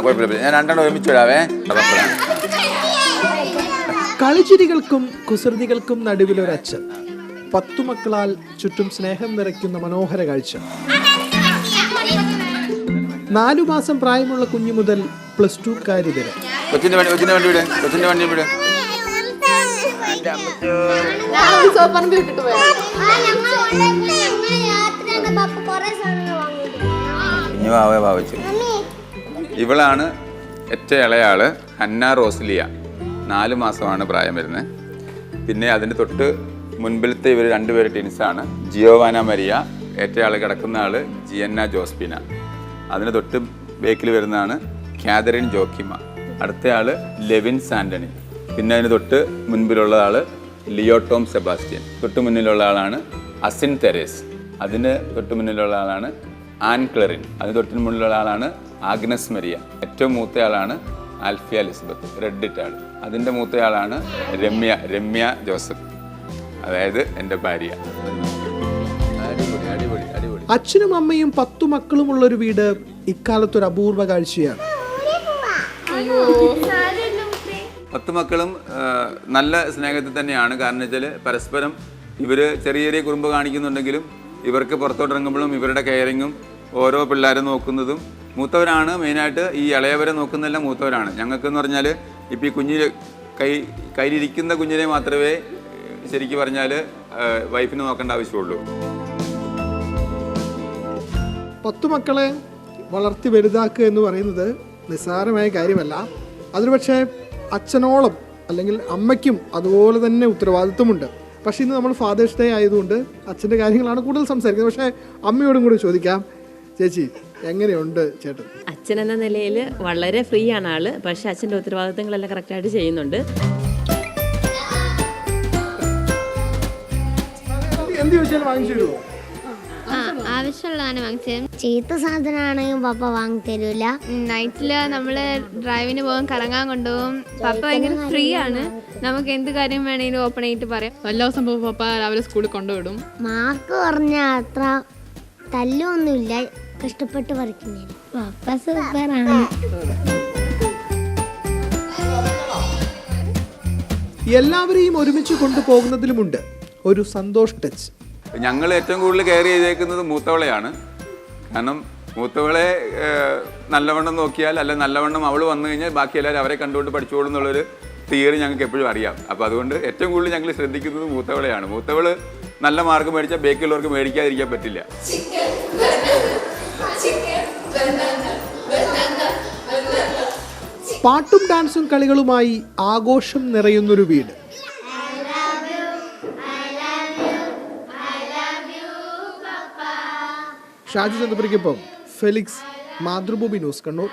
കുഴപ്പമില്ല, ഞാൻ രണ്ടെണ്ണം ഒരുമിച്ച് വിടാവേ. കളിച്ചിരികൾക്കും കുസൃതികൾക്കും നടുവിലൊരച്ഛൻ. 10 മക്കളാൽ ചുറ്റും സ്നേഹം നിറയ്ക്കുന്ന മനോഹര കാഴ്ച. 4 മാസം പ്രായമുള്ള കുഞ്ഞു മുതൽ +2 കാരി വരെ. ഇവളാണ് ഏറ്റവും ഇളയാള്, അന്ന റോസ്ലിയ. 4 മാസമാണ് പ്രായം വരുന്നത്. പിന്നെ അതിന് തൊട്ട് മുൻപിലത്തെ ഇവർ 2 പേര് ടിൻസാണ്. ജിയോവാന മരിയ. ഏറ്റവും ആൾ കിടക്കുന്ന ആള് ജിയന്ന ജോസ്പിന. അതിന് തൊട്ട് ബേക്കിൽ വരുന്നതാണ് കാതറിൻ ജോക്കിമ. അടുത്ത ആള് ലെവിൻ സാന്റണി. പിന്നെ അതിന് തൊട്ട് മുൻപിലുള്ള ആള് ലിയോ ടോം സെബാസ്റ്റ്യൻ. തൊട്ട് മുന്നിലുള്ള ആളാണ് അസിൻ തെരേസ്. അതിന് തൊട്ട് മുന്നിലുള്ള ആളാണ് ആൻ ക്ലെറിൻ. അതിന് തൊട്ട് മുന്നിലുള്ള ആളാണ് ആഗ്നസ് മരിയ. ഏറ്റവും മൂത്തയാളാണ് ആൽഫിയ എലിസബത്ത്, റെഡിറ്റ് ആൾ. അതിൻ്റെ മൂത്തയാളാണ് രമ്യ ജോസഫ്, അതായത് എൻ്റെ ഭാര്യ. അടിപൊളി അടിപൊളി അടിപൊളി. അച്ഛനും അമ്മയും 10 മക്കളുമുള്ള ഒരു വീട് ഇക്കാലത്തൊരു അപൂർവ കാഴ്ചയാണ്. 10 മക്കളും നല്ല സ്നേഹത്തിൽ തന്നെയാണ്. കാരണം വെച്ചാൽ പരസ്പരം ഇവർ ചെറിയ ചെറിയ കുറുമ്പ് കാണിക്കുന്നുണ്ടെങ്കിലും ഇവർക്ക് പുറത്തോട്ടിറങ്ങുമ്പോഴും ഇവരുടെ കെയറിങ്ങും ഓരോ പിള്ളേരെ നോക്കുന്നതും മൂത്തവരാണ്. മെയിനായിട്ട് ഈ ഇളയവരെ നോക്കുന്നതെല്ലാം മൂത്തവരാണ്. ഞങ്ങൾക്കെന്ന് പറഞ്ഞാൽ ഇപ്പോൾ ഈ കുഞ്ഞിന് കയ്യിലിരിക്കുന്ന കുഞ്ഞിനെ മാത്രമേ ശരിക്കും പറഞ്ഞാൽ വൈഫിന് നോക്കേണ്ട ആവശ്യമുള്ളൂ. 10 മക്കളെ വളർത്തി വലുതാക്കുക എന്ന് പറയുന്നത് നിസ്സാരമായ കാര്യമല്ല. അതിന് പക്ഷേ അച്ഛനോളം അല്ലെങ്കിൽ അമ്മയ്ക്കും അതുപോലെ തന്നെ ഉത്തരവാദിത്വമുണ്ട്. പക്ഷേ ഇന്ന് നമ്മൾ ഫാദേഴ്സ് ഡേ ആയതുകൊണ്ട് അച്ഛൻ്റെ കാര്യങ്ങളാണ് കൂടുതൽ സംസാരിക്കുന്നത്. പക്ഷേ അമ്മയോടും കൂടി ചോദിക്കാം. ചേച്ചി, എങ്ങനെയുണ്ട് ചേട്ടൻ? അച്ഛൻ എന്ന നിലയിൽ വളരെ ഫ്രീ ആണ് ആള്. പക്ഷേ അച്ഛൻ്റെ ഉത്തരവാദിത്തങ്ങളെല്ലാം കറക്റ്റായിട്ട് ചെയ്യുന്നുണ്ട്. എന്ത് ചോദിച്ചാലും വാങ്ങിച്ചു തരുമോ? ആവശ്യമുള്ളതാണ് വാങ്ങിച്ചത്. ചീത്ത സാധനമാണെങ്കിൽ പപ്പ വാങ്ങി തരൂല. നൈറ്റില് നമ്മള് ഡ്രൈവിന് പോകും, കറങ്ങാൻ കൊണ്ടുപോകും. പപ്പ ഭയങ്കര ഫ്രീ ആണ്. നമുക്ക് എന്ത് കാര്യം വേണമെങ്കിലും ഓപ്പൺ ആയിട്ട് പറയാം. എല്ലാ ദിവസം പപ്പ രാവിലെ സ്കൂളിൽ കൊണ്ടുവിടും. മാർക്ക് പറഞ്ഞ അത്ര തല്ലൊന്നുമില്ല, കഷ്ടപ്പെട്ട് പറിക്കുന്നതിന്. പപ്പ സൂപ്പറാണ്. എല്ലാവരെയും ഒരുമിച്ച് കൊണ്ടുപോകുന്നതിലുമുണ്ട് ഒരു സന്തോഷ് ടച്ച്. ഞങ്ങൾ ഏറ്റവും കൂടുതൽ കെയർ ചെയ്തേക്കുന്നത് മൂത്തവളെയാണ്. കാരണം മൂത്തവളെ നല്ലവണ്ണം നോക്കിയാൽ, അല്ല നല്ലവണ്ണം അവൾ വന്നു കഴിഞ്ഞാൽ ബാക്കി എല്ലാവരും അവരെ കണ്ടുകൊണ്ട് പഠിച്ചോളും എന്നുള്ളൊരു തിയറി ഞങ്ങൾക്ക് എപ്പോഴും അറിയാം. അപ്പോൾ അതുകൊണ്ട് ഏറ്റവും കൂടുതൽ ഞങ്ങൾ ശ്രദ്ധിക്കുന്നത് മൂത്തവളെയാണ്. മൂത്തവൾ നല്ല മാർക്ക് മേടിച്ചാൽ ബാക്കിയുള്ളവർക്ക് മേടിക്കാതിരിക്കാൻ പറ്റില്ല. പാട്ടും ഡാൻസും കളികളുമായി ആഘോഷം നിറയുന്നൊരു വീട്. ഷാജി ചന്ദ്രപുരിക്കൊപ്പം ഫെലിക്സ്, മാതൃഭൂമി ന്യൂസ്, കണ്ണൂർ.